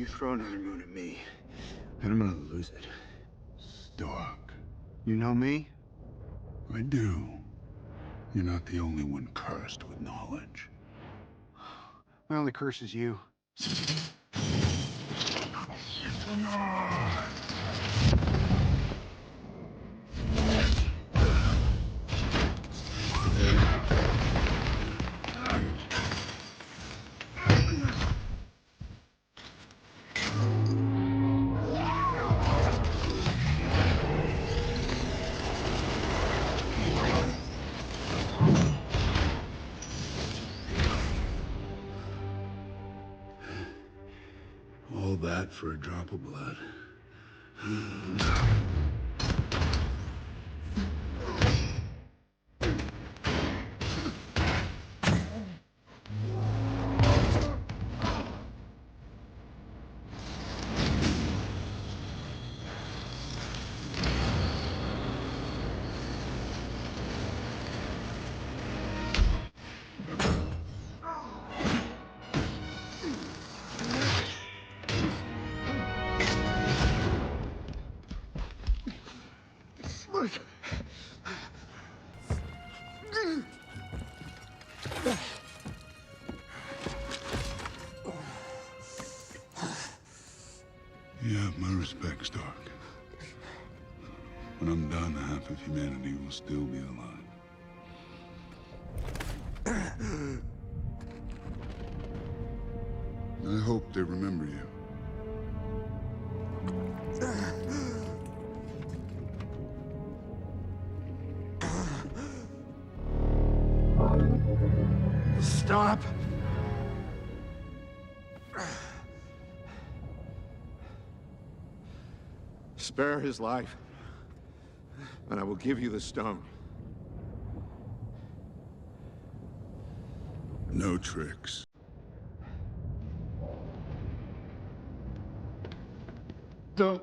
You throw another moon at me, and I'm gonna lose it. Stark. You know me? I do. You're not the only one cursed with knowledge. My only curse is you. All that for a drop of blood. You have my respect, Stark. When I'm done, half of humanity will still be alive. I hope they remember you. Stop! Spare his life, and I will give you the stone. No tricks. Don't.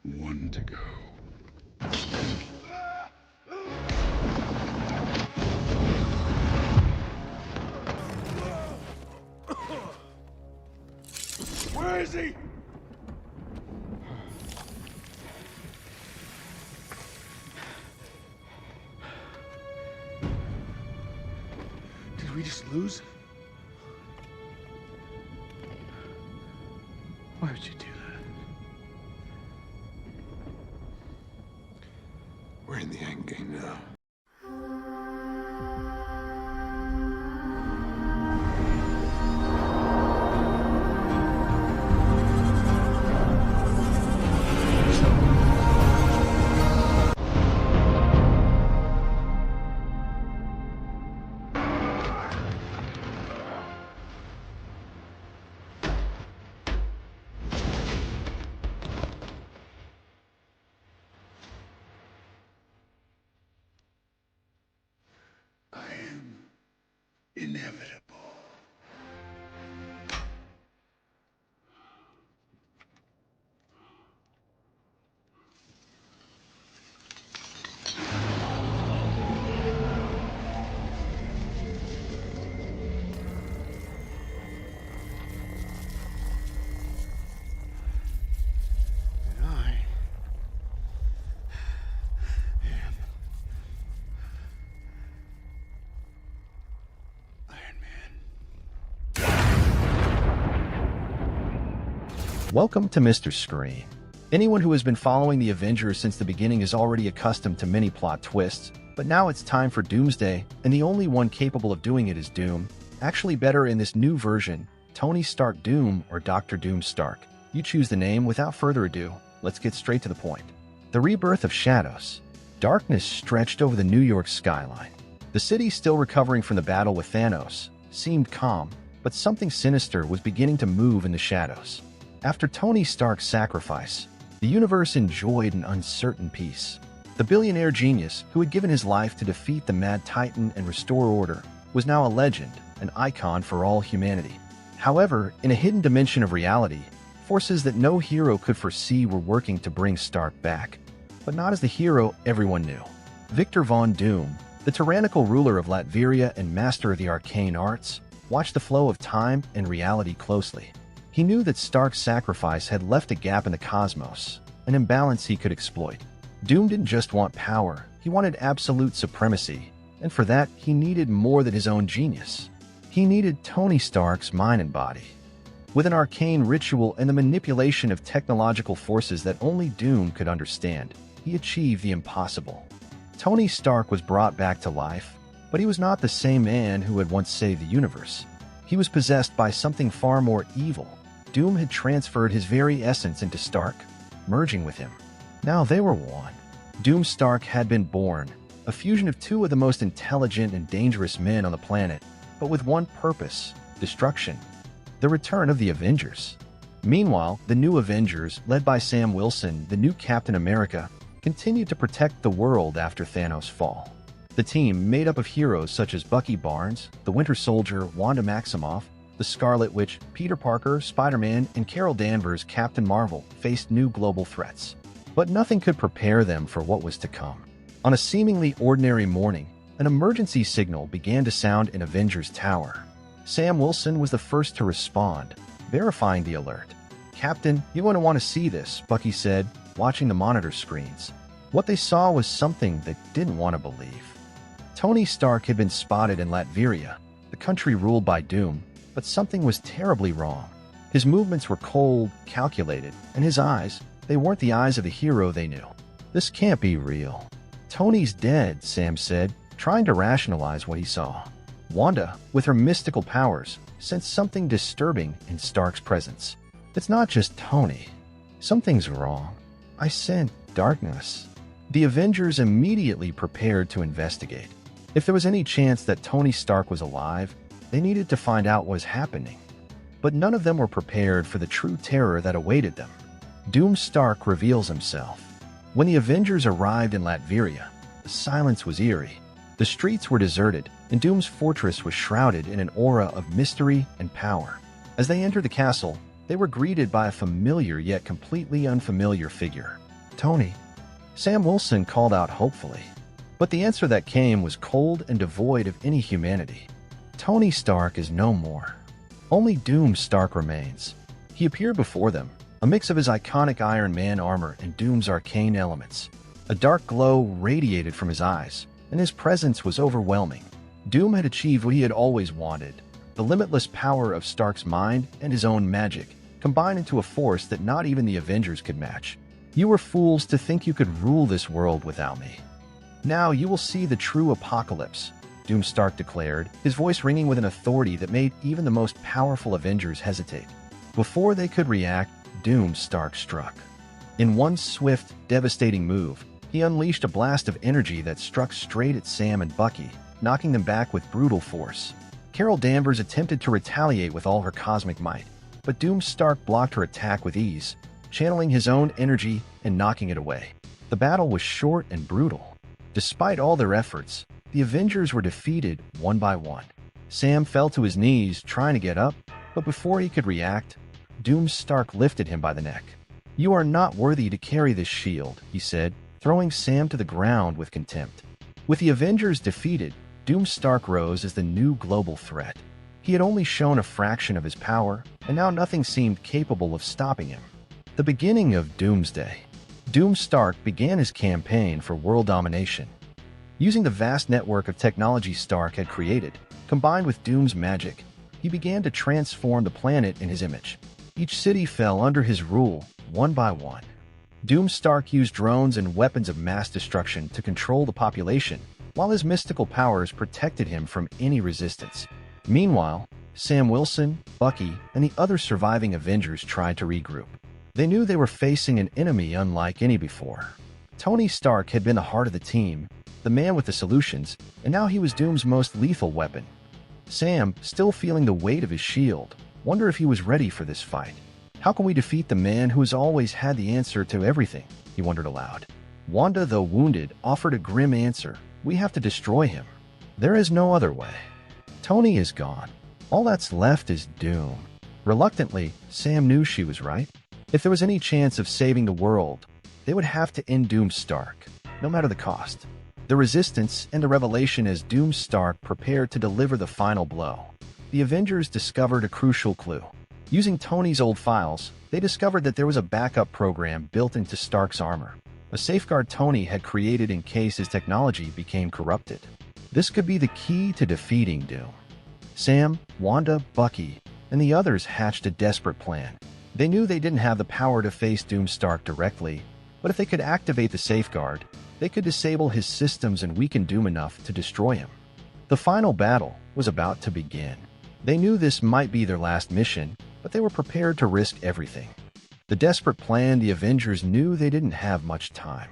One to go. Where is he? Did we just lose? Why would you do that? We're in the end game now. I am inevitable. And I am Iron Man. Welcome to Mr. Screen. Anyone who has been following the Avengers since the beginning is already accustomed to many plot twists, But now it's time for Doomsday, and the only one capable of doing it is Doom. Actually better in this new version, Tony Stark Doom or Dr. Doom Stark. You choose the name. Without further ado, let's get straight to the point. The rebirth of shadows. Darkness stretched over the New York skyline. The city, still recovering from the battle with Thanos, seemed calm, but something sinister was beginning to move in the shadows. After Tony Stark's sacrifice, the universe enjoyed an uncertain peace. The billionaire genius who had given his life to defeat the Mad Titan and restore order was now a legend, an icon for all humanity. However, in a hidden dimension of reality, forces that no hero could foresee were working to bring Stark back. But not as the hero everyone knew. Victor Von Doom, the tyrannical ruler of Latveria and master of the arcane arts, watched the flow of time and reality closely. He knew that Stark's sacrifice had left a gap in the cosmos, an imbalance he could exploit. Doom didn't just want power, he wanted absolute supremacy, and for that he needed more than his own genius. He needed Tony Stark's mind and body. With an arcane ritual and the manipulation of technological forces that only Doom could understand, he achieved the impossible. Tony Stark was brought back to life, but he was not the same man who had once saved the universe. He was possessed by something far more evil. Doom had transferred his very essence into Stark, merging with him. Now they were one. Doom Stark had been born, a fusion of two of the most intelligent and dangerous men on the planet, but with one purpose: destruction. The return of the Avengers. Meanwhile, the new Avengers, led by Sam Wilson, the new Captain America, continued to protect the world after Thanos' fall. The team, made up of heroes such as Bucky Barnes, the Winter Soldier, Wanda Maximoff, the Scarlet Witch, Peter Parker, Spider-Man, and Carol Danvers, Captain Marvel, faced new global threats. But nothing could prepare them for what was to come. On a seemingly ordinary morning, an emergency signal began to sound in Avengers Tower. Sam Wilson was the first to respond, verifying the alert. "Captain, you're going to want to see this," Bucky said, watching the monitor screens. What they saw was something they didn't want to believe. Tony Stark had been spotted in Latveria, the country ruled by Doom, but something was terribly wrong. His movements were cold, calculated, and his eyes, they weren't the eyes of the hero they knew. "This can't be real." "Tony's dead," Sam said, trying to rationalize what he saw. Wanda, with her mystical powers, sensed something disturbing in Stark's presence. "It's not just Tony. Something's wrong. I scent darkness." The Avengers immediately prepared to investigate. If there was any chance that Tony Stark was alive, they needed to find out what was happening. But none of them were prepared for the true terror that awaited them. Doom Stark reveals himself. When the Avengers arrived in Latveria, the silence was eerie. The streets were deserted, and Doom's fortress was shrouded in an aura of mystery and power. As they entered the castle, they were greeted by a familiar yet completely unfamiliar figure. "Tony," Sam Wilson called out hopefully. But the answer that came was cold and devoid of any humanity. Tony Stark is no more. Only Doom Stark remains. He appeared before them, a mix of his iconic Iron Man armor and Doom's arcane elements. A dark glow radiated from his eyes, and his presence was overwhelming. Doom had achieved what he had always wanted: the limitless power of Stark's mind and his own magic, combined into a force that not even the Avengers could match. "You were fools to think you could rule this world without me. Now you will see the true apocalypse," Doom Stark declared, his voice ringing with an authority that made even the most powerful Avengers hesitate. Before they could react, Doom Stark struck. In one swift, devastating move, he unleashed a blast of energy that struck straight at Sam and Bucky, knocking them back with brutal force. Carol Danvers attempted to retaliate with all her cosmic might, but Doom Stark blocked her attack with ease, channeling his own energy and knocking it away. The battle was short and brutal. Despite all their efforts, the Avengers were defeated one by one. Sam fell to his knees trying to get up, but before he could react, Doom Stark lifted him by the neck. "You are not worthy to carry this shield," he said, throwing Sam to the ground with contempt. With the Avengers defeated, Doom Stark rose as the new global threat. He had only shown a fraction of his power, and now nothing seemed capable of stopping him. The beginning of Doomsday. Doom Stark began his campaign for world domination. Using the vast network of technology Stark had created, combined with Doom's magic, he began to transform the planet in his image. Each city fell under his rule, one by one. Doom Stark used drones and weapons of mass destruction to control the population, while his mystical powers protected him from any resistance. Meanwhile, Sam Wilson, Bucky, and the other surviving Avengers tried to regroup. They knew they were facing an enemy unlike any before. Tony Stark had been the heart of the team, the man with the solutions, and now he was Doom's most lethal weapon. Sam, still feeling the weight of his shield, wondered if he was ready for this fight. How can we defeat the man who has always had the answer to everything? He wondered aloud. Wanda, though wounded, offered a grim answer. We have to destroy him. There is no other way. Tony is gone. All that's left is Doom. Reluctantly, Sam knew she was right. If there was any chance of saving the world, they would have to end Doom Stark, no matter the cost. The Resistance and the revelation as Doom Stark prepared to deliver the final blow. The Avengers discovered a crucial clue. Using Tony's old files, they discovered that there was a backup program built into Stark's armor, a safeguard Tony had created in case his technology became corrupted. This could be the key to defeating Doom. Sam, Wanda, Bucky, and the others hatched a desperate plan. They knew they didn't have the power to face Doom Stark directly, but if they could activate the safeguard, they could disable his systems and weaken Doom enough to destroy him. The final battle was about to begin. They knew this might be their last mission, but they were prepared to risk everything. The desperate plan, the Avengers knew they didn't have much time.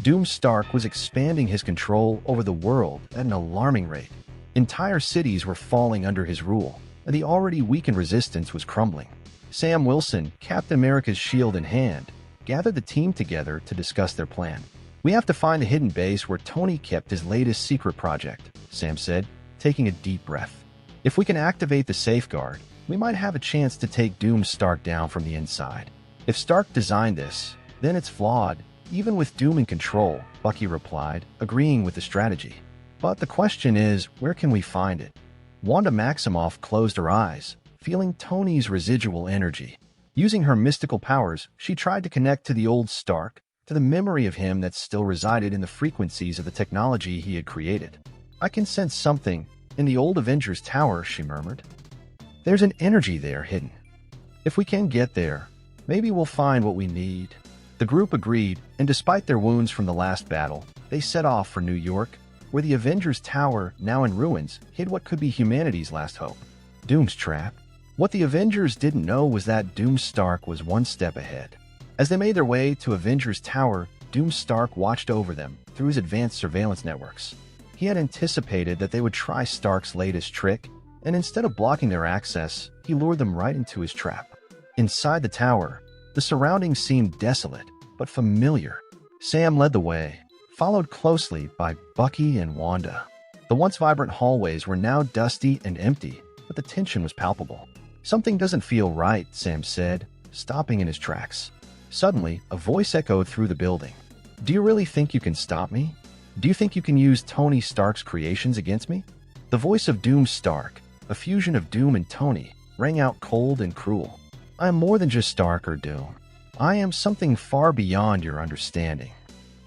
Doom Stark was expanding his control over the world at an alarming rate. Entire cities were falling under his rule, and the already weakened Resistance was crumbling. Sam Wilson, Captain America's shield in hand, gathered the team together to discuss their plan. We have to find the hidden base where Tony kept his latest secret project, Sam said, taking a deep breath. If we can activate the safeguard, we might have a chance to take Doom Stark down from the inside. If Stark designed this, then it's flawed. Even with Doom in control, Bucky replied, agreeing with the strategy. But the question is, where can we find it? Wanda Maximoff closed her eyes, feeling Tony's residual energy. Using her mystical powers, she tried to connect to the old Stark, to the memory of him that still resided in the frequencies of the technology he had created. I can sense something in the old Avengers Tower, she murmured. There's an energy there hidden. If we can get there, maybe we'll find what we need. The group agreed, and despite their wounds from the last battle, they set off for New York, where the Avengers Tower, now in ruins, hid what could be humanity's last hope. Doom's trap. What the Avengers didn't know was that Doom Stark was one step ahead. As they made their way to Avengers Tower, Doom Stark watched over them through his advanced surveillance networks. He had anticipated that they would try Stark's latest trick, and instead of blocking their access, he lured them right into his trap. Inside the tower, the surroundings seemed desolate, but familiar. Sam led the way, followed closely by Bucky and Wanda. The once vibrant hallways were now dusty and empty, but the tension was palpable. Something doesn't feel right, Sam said, stopping in his tracks. Suddenly, a voice echoed through the building. Do you really think you can stop me? Do you think you can use Tony Stark's creations against me? The voice of Doom Stark, a fusion of Doom and Tony, rang out cold and cruel. I am more than just Stark or Doom. I am something far beyond your understanding.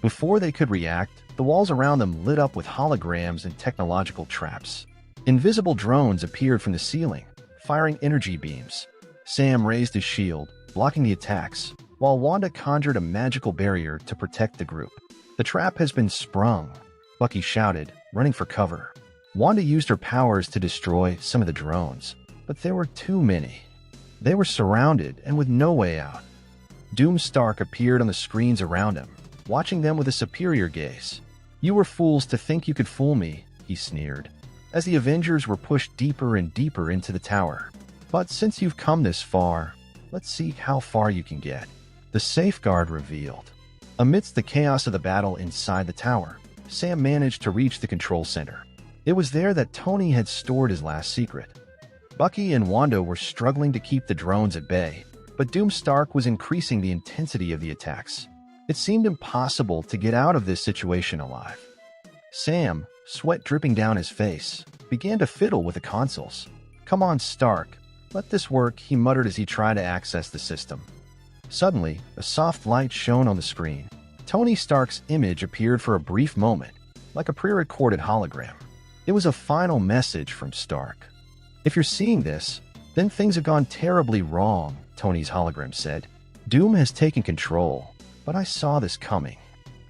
Before they could react, the walls around them lit up with holograms and technological traps. Invisible drones appeared from the ceiling, firing energy beams. Sam raised his shield, blocking the attacks, while Wanda conjured a magical barrier to protect the group. The trap has been sprung, Bucky shouted, running for cover. Wanda used her powers to destroy some of the drones, but there were too many. They were surrounded and with no way out. Doom Stark appeared on the screens around him, watching them with a superior gaze. You were fools to think you could fool me, he sneered, as the Avengers were pushed deeper and deeper into the tower. But since you've come this far, let's see how far you can get. The safeguard revealed. Amidst the chaos of the battle inside the tower, Sam managed to reach the control center. It was there that Tony had stored his last secret. Bucky and Wanda were struggling to keep the drones at bay, but Doom Stark was increasing the intensity of the attacks. It seemed impossible to get out of this situation alive. Sam, sweat dripping down his face, began to fiddle with the consoles. Come on, Stark. Let this work, he muttered as he tried to access the system. Suddenly, a soft light shone on the screen. Tony Stark's image appeared for a brief moment, like a pre-recorded hologram. It was a final message from Stark. If you're seeing this, then things have gone terribly wrong, Tony's hologram said. Doom has taken control, but I saw this coming.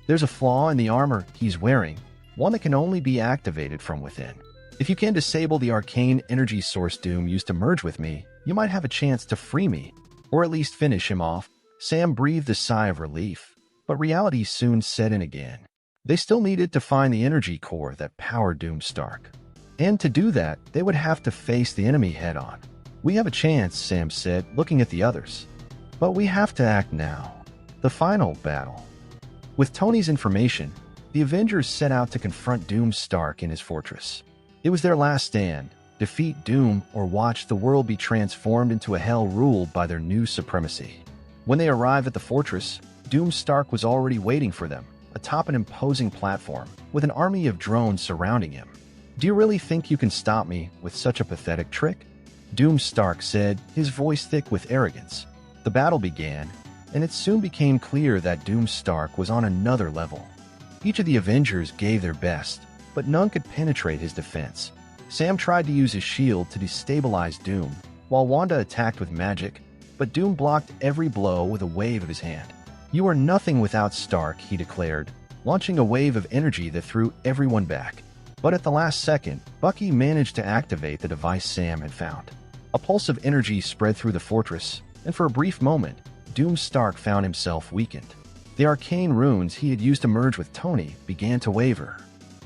There's a flaw in the armor he's wearing, one that can only be activated from within. If you can disable the arcane energy source Doom used to merge with me, you might have a chance to free me, or at least finish him off. Sam breathed a sigh of relief, but reality soon set in again. They still needed to find the energy core that powered Doom Stark. And to do that, they would have to face the enemy head-on. "We have a chance," Sam said, looking at the others. "But we have to act now." The final battle. With Tony's information, the Avengers set out to confront Doom Stark in his fortress. It was their last stand: defeat Doom or watch the world be transformed into a hell ruled by their new supremacy. When they arrived at the fortress, Doom Stark was already waiting for them, atop an imposing platform, with an army of drones surrounding him. "Do you really think you can stop me with such a pathetic trick?" Doom Stark said, his voice thick with arrogance. The battle began, and it soon became clear that Doom Stark was on another level. Each of the Avengers gave their best, but none could penetrate his defense. Sam tried to use his shield to destabilize Doom, while Wanda attacked with magic, but Doom blocked every blow with a wave of his hand. "You are nothing without Stark," he declared, launching a wave of energy that threw everyone back. But at the last second, Bucky managed to activate the device Sam had found. A pulse of energy spread through the fortress, and for a brief moment, Doom Stark found himself weakened. The arcane runes he had used to merge with Tony began to waver.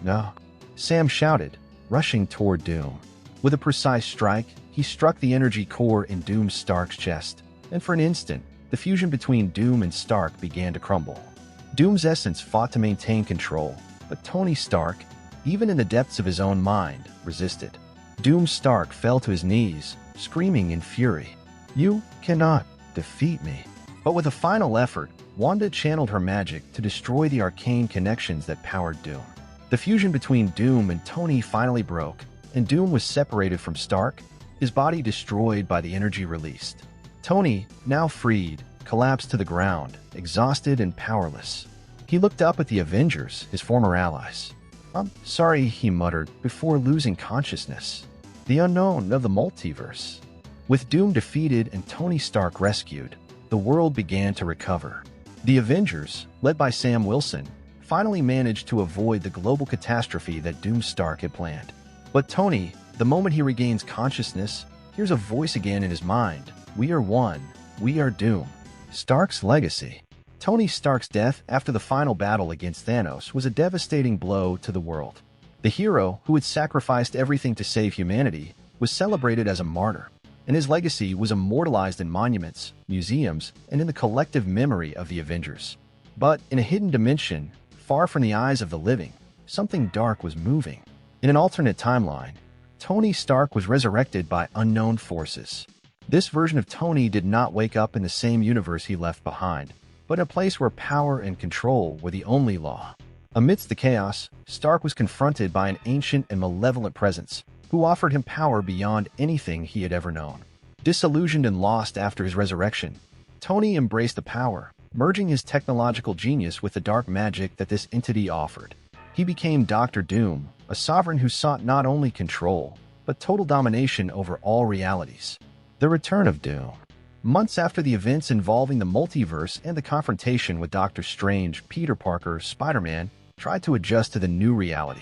"No!" Sam shouted, rushing toward Doom. With a precise strike, he struck the energy core in Doom Stark's chest, and for an instant, the fusion between Doom and Stark began to crumble. Doom's essence fought to maintain control, but Tony Stark, even in the depths of his own mind, resisted. Doom Stark fell to his knees, screaming in fury, "You cannot defeat me." But with a final effort, Wanda channeled her magic to destroy the arcane connections that powered Doom. The fusion between Doom and Tony finally broke, and Doom was separated from Stark, his body destroyed by the energy released. Tony, now freed, collapsed to the ground, exhausted and powerless. He looked up at the Avengers, his former allies. "I'm sorry," he muttered, before losing consciousness. The unknown of the multiverse. With Doom defeated and Tony Stark rescued, the world began to recover. The Avengers, led by Sam Wilson, finally managed to avoid the global catastrophe that Doom Stark had planned. But Tony, the moment he regains consciousness, hears a voice again in his mind. "We are one. We are Doom." Stark's legacy. Tony Stark's death after the final battle against Thanos was a devastating blow to the world. The hero, who had sacrificed everything to save humanity, was celebrated as a martyr, and his legacy was immortalized in monuments, museums, and in the collective memory of the Avengers. But in a hidden dimension, far from the eyes of the living, something dark was moving. In an alternate timeline, Tony Stark was resurrected by unknown forces. This version of Tony did not wake up in the same universe he left behind, but in a place where power and control were the only law. Amidst the chaos, Stark was confronted by an ancient and malevolent presence, who offered him power beyond anything he had ever known. Disillusioned and lost after his resurrection, Tony embraced the power, merging his technological genius with the dark magic that this entity offered. He became Dr. Doom, a sovereign who sought not only control, but total domination over all realities. The return of Doom. Months after the events involving the multiverse and the confrontation with Doctor Strange, Peter Parker, Spider-Man tried to adjust to the new reality.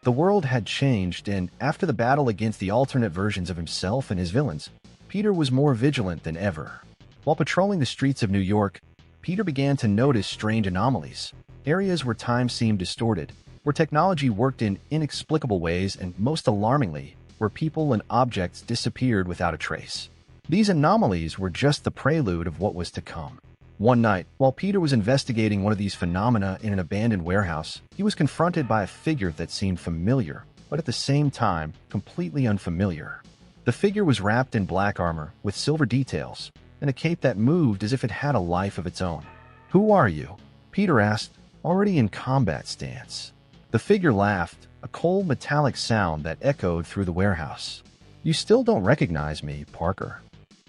The world had changed, and after the battle against the alternate versions of himself and his villains, Peter was more vigilant than ever. While patrolling the streets of New York, Peter began to notice strange anomalies, areas where time seemed distorted, where technology worked in inexplicable ways, and most alarmingly, where people and objects disappeared without a trace. These anomalies were just the prelude of what was to come. One night, while Peter was investigating one of these phenomena in an abandoned warehouse, he was confronted by a figure that seemed familiar, but at the same time, completely unfamiliar. The figure was wrapped in black armor, with silver details, and a cape that moved as if it had a life of its own. "Who are you?" Peter asked, already in combat stance. The figure laughed, a cold metallic sound that echoed through the warehouse. "You still don't recognize me, Parker.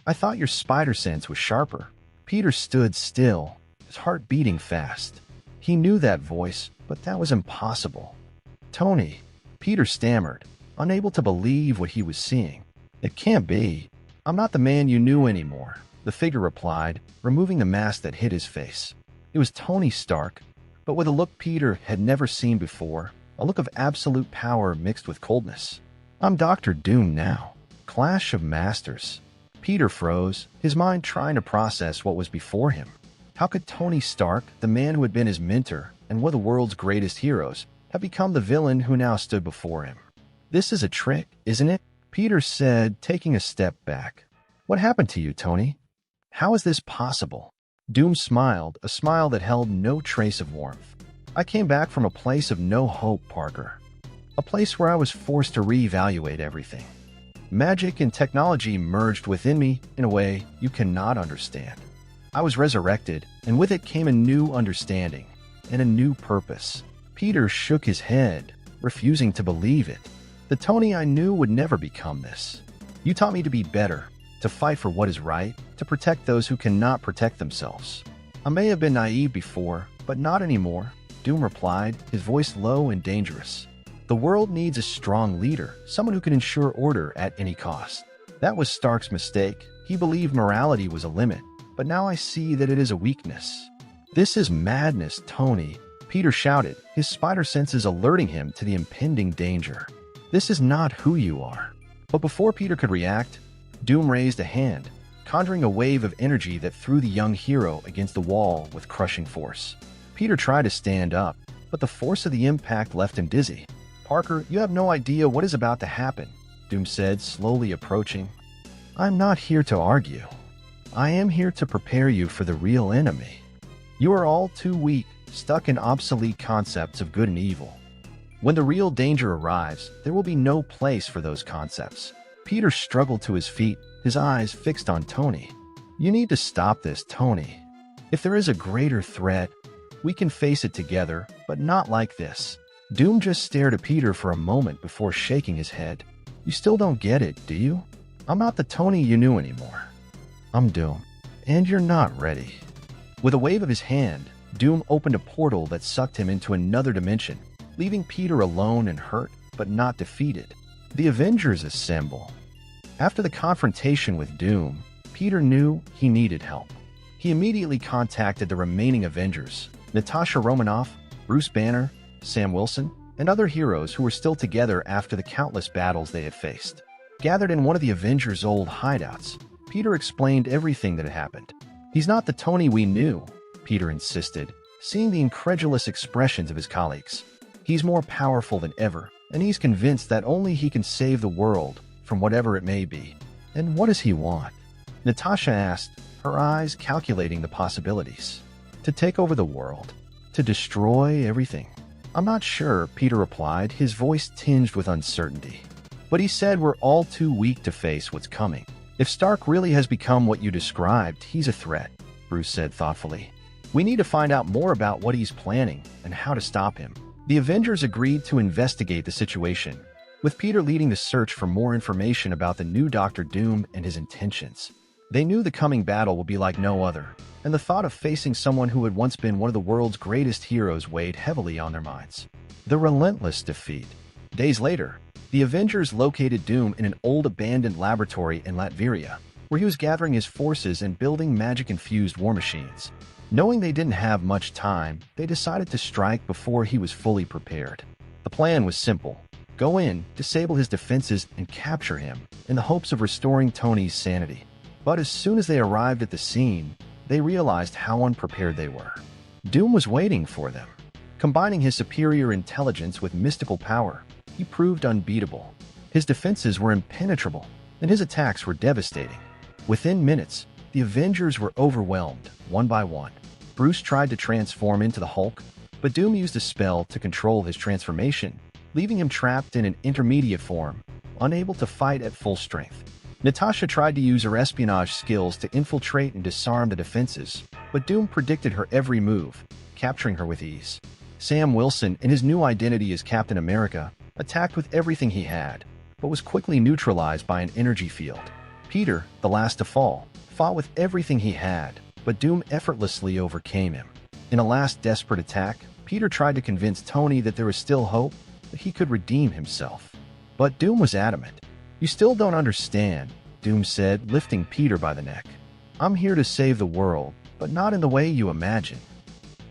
I thought your spider sense was sharper." Peter stood still, his heart beating fast. He knew that voice, but that was impossible. "Tony," Peter stammered, unable to believe what he was seeing. "It can't be. I'm not the man you knew anymore," the figure replied, removing the mask that hid his face. It was Tony Stark, but with a look Peter had never seen before, a look of absolute power mixed with coldness. I'm Dr. Doom now. Clash of Masters. Peter froze, his mind trying to process what was before him. How could Tony Stark, the man who had been his mentor and one of the world's greatest heroes, have become the villain who now stood before him? This is a trick, isn't it? Peter said, taking a step back. What happened to you, Tony? How is this possible? Doom smiled, a smile that held no trace of warmth. I came back from a place of no hope, Parker. A place where I was forced to reevaluate everything. Magic and technology merged within me in a way you cannot understand. I was resurrected, and with it came a new understanding and a new purpose. Peter shook his head, refusing to believe it. The Tony I knew would never become this. You taught me to be better, to fight for what is right, to protect those who cannot protect themselves. I may have been naive before, but not anymore, Doom replied, his voice low and dangerous. The world needs a strong leader, someone who can ensure order at any cost. That was Stark's mistake. He believed morality was a limit, but now I see that it is a weakness. This is madness, Tony, Peter shouted, his spider senses alerting him to the impending danger. This is not who you are. But before Peter could react, Doom raised a hand, conjuring a wave of energy that threw the young hero against the wall with crushing force. Peter tried to stand up, but the force of the impact left him dizzy. Parker, you have no idea what is about to happen, Doom said, slowly approaching. I'm not here to argue. I am here to prepare you for the real enemy. You are all too weak, stuck in obsolete concepts of good and evil. When the real danger arrives, there will be no place for those concepts. Peter struggled to his feet, his eyes fixed on Tony. You need to stop this, Tony. If there is a greater threat, we can face it together, but not like this. Doom just stared at Peter for a moment before shaking his head. You still don't get it, do you? I'm not the Tony you knew anymore. I'm Doom, and you're not ready. With a wave of his hand, Doom opened a portal that sucked him into another dimension, leaving Peter alone and hurt, but not defeated. The Avengers assemble. After the confrontation with Doom, Peter knew he needed help. He immediately contacted the remaining Avengers, Natasha Romanoff, Bruce Banner, Sam Wilson, and other heroes who were still together after the countless battles they had faced. Gathered in one of the Avengers' old hideouts, Peter explained everything that had happened. He's not the Tony we knew, Peter insisted, seeing the incredulous expressions of his colleagues. He's more powerful than ever, and he's convinced that only he can save the world from whatever it may be. And what does he want? Natasha asked, her eyes calculating the possibilities. To take over the world. To destroy everything. I'm not sure, Peter replied, his voice tinged with uncertainty. But he said we're all too weak to face what's coming. If Stark really has become what you described, he's a threat, Bruce said thoughtfully. We need to find out more about what he's planning and how to stop him. The Avengers agreed to investigate the situation, with Peter leading the search for more information about the new Doctor Doom and his intentions. They knew the coming battle would be like no other, and the thought of facing someone who had once been one of the world's greatest heroes weighed heavily on their minds. The relentless defeat. Days later, the Avengers located Doom in an old abandoned laboratory in Latveria, where he was gathering his forces and building magic-infused war machines. Knowing they didn't have much time, they decided to strike before he was fully prepared. The plan was simple. Go in, disable his defenses, and capture him, in the hopes of restoring Tony's sanity. But as soon as they arrived at the scene, they realized how unprepared they were. Doom was waiting for them. Combining his superior intelligence with mystical power, he proved unbeatable. His defenses were impenetrable, and his attacks were devastating. Within minutes, the Avengers were overwhelmed, one by one. Bruce tried to transform into the Hulk, but Doom used a spell to control his transformation, leaving him trapped in an intermediate form, unable to fight at full strength. Natasha tried to use her espionage skills to infiltrate and disarm the defenses, but Doom predicted her every move, capturing her with ease. Sam Wilson, in his new identity as Captain America, attacked with everything he had, but was quickly neutralized by an energy field. Peter, the last to fall, fought with everything he had, but Doom effortlessly overcame him. In a last desperate attack, Peter tried to convince Tony that there was still hope, that he could redeem himself. But Doom was adamant. You still don't understand, Doom said, lifting Peter by the neck. I'm here to save the world, but not in the way you imagine.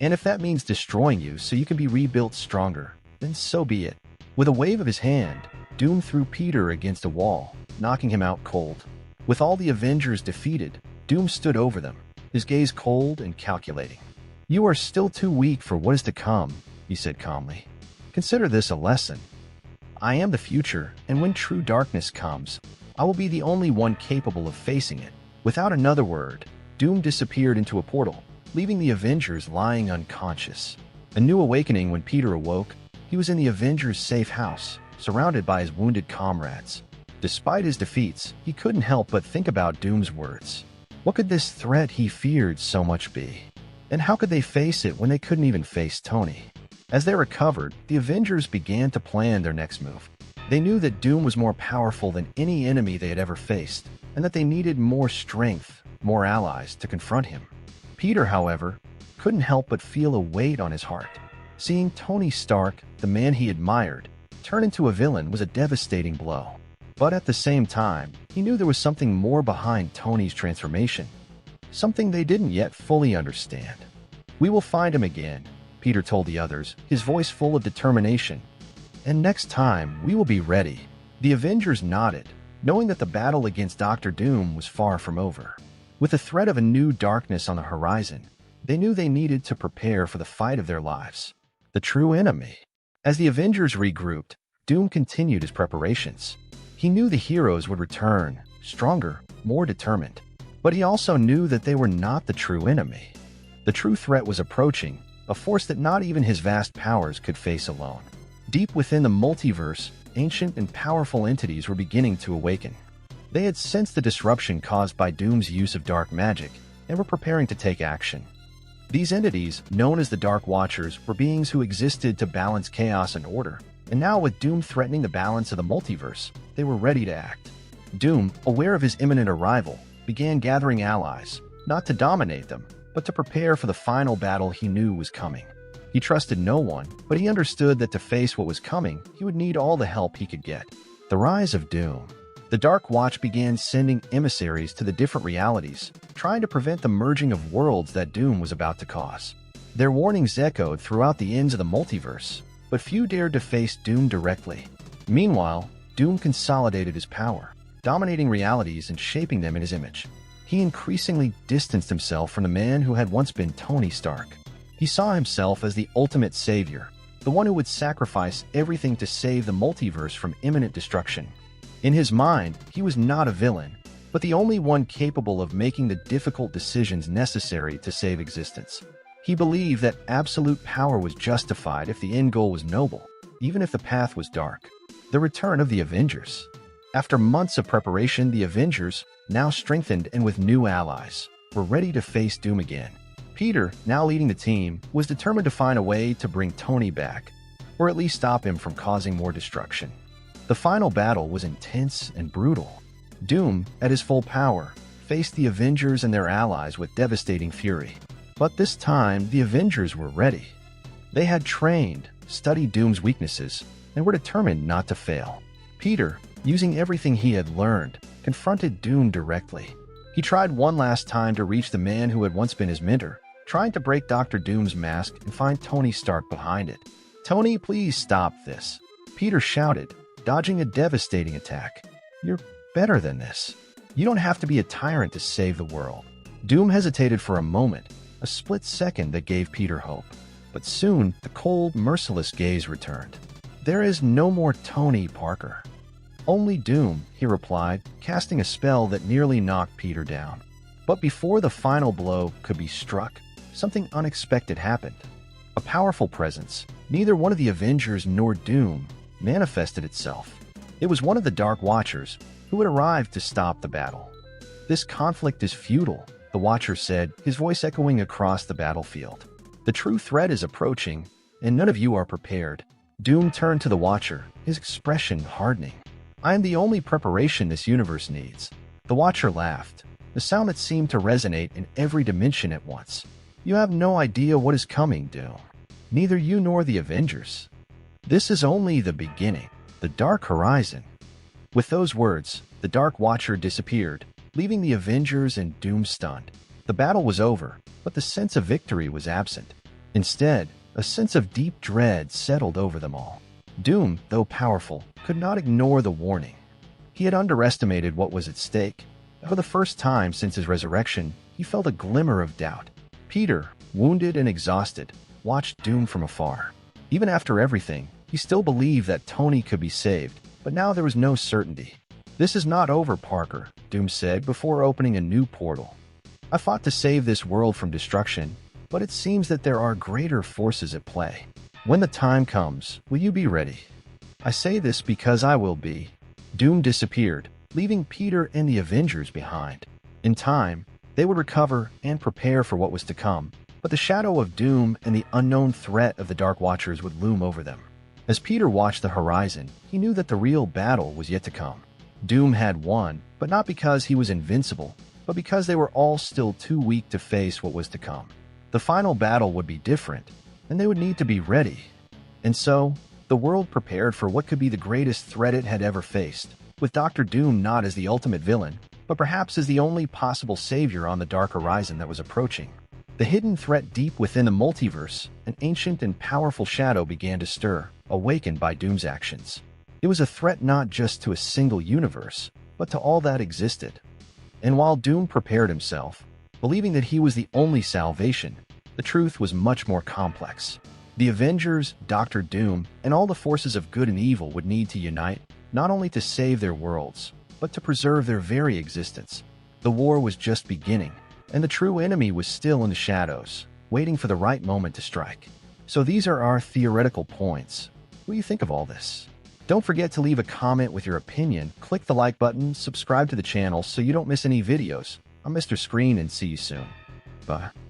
And if that means destroying you so you can be rebuilt stronger, then so be it. With a wave of his hand, Doom threw Peter against a wall, knocking him out cold. With all the Avengers defeated, Doom stood over them, his gaze cold and calculating. "You are still too weak for what is to come," he said calmly. "Consider this a lesson. I am the future, and when true darkness comes, I will be the only one capable of facing it." Without another word, Doom disappeared into a portal, leaving the Avengers lying unconscious. A new awakening when Peter awoke. He was in the Avengers' safe house, surrounded by his wounded comrades. Despite his defeats, he couldn't help but think about Doom's words. What could this threat he feared so much be? And how could they face it when they couldn't even face Tony? As they recovered, the Avengers began to plan their next move. They knew that Doom was more powerful than any enemy they had ever faced, and that they needed more strength, more allies to confront him. Peter, however, couldn't help but feel a weight on his heart. Seeing Tony Stark, the man he admired, turn into a villain was a devastating blow. But at the same time, he knew there was something more behind Tony's transformation, something they didn't yet fully understand. "We will find him again," Peter told the others, his voice full of determination. "And next time, we will be ready." The Avengers nodded, knowing that the battle against Doctor Doom was far from over. With the threat of a new darkness on the horizon, they knew they needed to prepare for the fight of their lives, the true enemy. As the Avengers regrouped, Doom continued his preparations. He knew the heroes would return, stronger, more determined. But he also knew that they were not the true enemy. The true threat was approaching, a force that not even his vast powers could face alone. Deep within the multiverse, ancient and powerful entities were beginning to awaken. They had sensed the disruption caused by Doom's use of dark magic and were preparing to take action. These entities, known as the Dark Watchers, were beings who existed to balance chaos and order, and now with Doom threatening the balance of the multiverse, they were ready to act. Doom, aware of his imminent arrival, began gathering allies, not to dominate them, but to prepare for the final battle he knew was coming. He trusted no one, but he understood that to face what was coming, he would need all the help he could get. The rise of Doom. The Dark Watch began sending emissaries to the different realities, trying to prevent the merging of worlds that Doom was about to cause. Their warnings echoed throughout the ends of the multiverse, but few dared to face Doom directly. Meanwhile, Doom consolidated his power, dominating realities and shaping them in his image. He increasingly distanced himself from the man who had once been Tony Stark. He saw himself as the ultimate savior, the one who would sacrifice everything to save the multiverse from imminent destruction. In his mind, he was not a villain, but the only one capable of making the difficult decisions necessary to save existence. He believed that absolute power was justified if the end goal was noble, even if the path was dark. The return of the Avengers. After months of preparation, the Avengers, now strengthened and with new allies, were ready to face Doom again. Peter, now leading the team, was determined to find a way to bring Tony back, or at least stop him from causing more destruction. The final battle was intense and brutal. Doom, at his full power, faced the Avengers and their allies with devastating fury. But this time, the Avengers were ready. They had trained, studied Doom's weaknesses, and were determined not to fail. Peter, using everything he had learned, confronted Doom directly. He tried one last time to reach the man who had once been his mentor, trying to break Dr. Doom's mask and find Tony Stark behind it. "Tony, please stop this," Peter shouted, dodging a devastating attack. "You're better than this. You don't have to be a tyrant to save the world." Doom hesitated for a moment, a split second that gave Peter hope. But soon, the cold, merciless gaze returned. "There is no more Tony Parker. Only Doom," he replied, casting a spell that nearly knocked Peter down. But before the final blow could be struck, something unexpected happened. A powerful presence, neither one of the Avengers nor Doom, manifested itself. It was one of the Dark Watchers, who had arrived to stop the battle. "This conflict is futile," the Watcher said, his voice echoing across the battlefield. "The true threat is approaching, and none of you are prepared." Doom turned to the Watcher, his expression hardening. "I am the only preparation this universe needs." The Watcher laughed, the sound that seemed to resonate in every dimension at once. "You have no idea what is coming, Doom. Neither you nor the Avengers. This is only the beginning, the dark horizon." With those words, the Dark Watcher disappeared, leaving the Avengers and Doom stunned. The battle was over, but the sense of victory was absent. Instead, A sense of deep dread settled over them all. Doom, though powerful, could not ignore the warning. He had underestimated what was at stake. For the first time since his resurrection, he felt a glimmer of doubt. Peter, wounded and exhausted, watched Doom from afar. Even after everything, he still believed that Tony could be saved, but now there was no certainty. "This is not over, Parker," Doom said before opening a new portal. "I fought to save this world from destruction, but it seems that there are greater forces at play. When the time comes, will you be ready?" "I say this because I will be." Doom disappeared, leaving Peter and the Avengers behind. In time, they would recover and prepare for what was to come, but the shadow of Doom and the unknown threat of the Dark Watchers would loom over them. As Peter watched the horizon, he knew that the real battle was yet to come. Doom had won, but not because he was invincible, but because they were all still too weak to face what was to come. The final battle would be different, and they would need to be ready. And so, the world prepared for what could be the greatest threat it had ever faced, with Dr. Doom not as the ultimate villain, but perhaps as the only possible savior on the dark horizon that was approaching. The hidden threat deep within the multiverse, an ancient and powerful shadow began to stir, awakened by Doom's actions. It was a threat not just to a single universe, but to all that existed. And while Doom prepared himself, believing that he was the only salvation, the truth was much more complex. The Avengers, Dr. Doom, and all the forces of good and evil would need to unite, not only to save their worlds, but to preserve their very existence. The war was just beginning, and the true enemy was still in the shadows, waiting for the right moment to strike. So these are our theoretical points. What do you think of all this? Don't forget to leave a comment with your opinion, click the like button, subscribe to the channel so you don't miss any videos. I'm Mr. Screen and see you soon. Bye.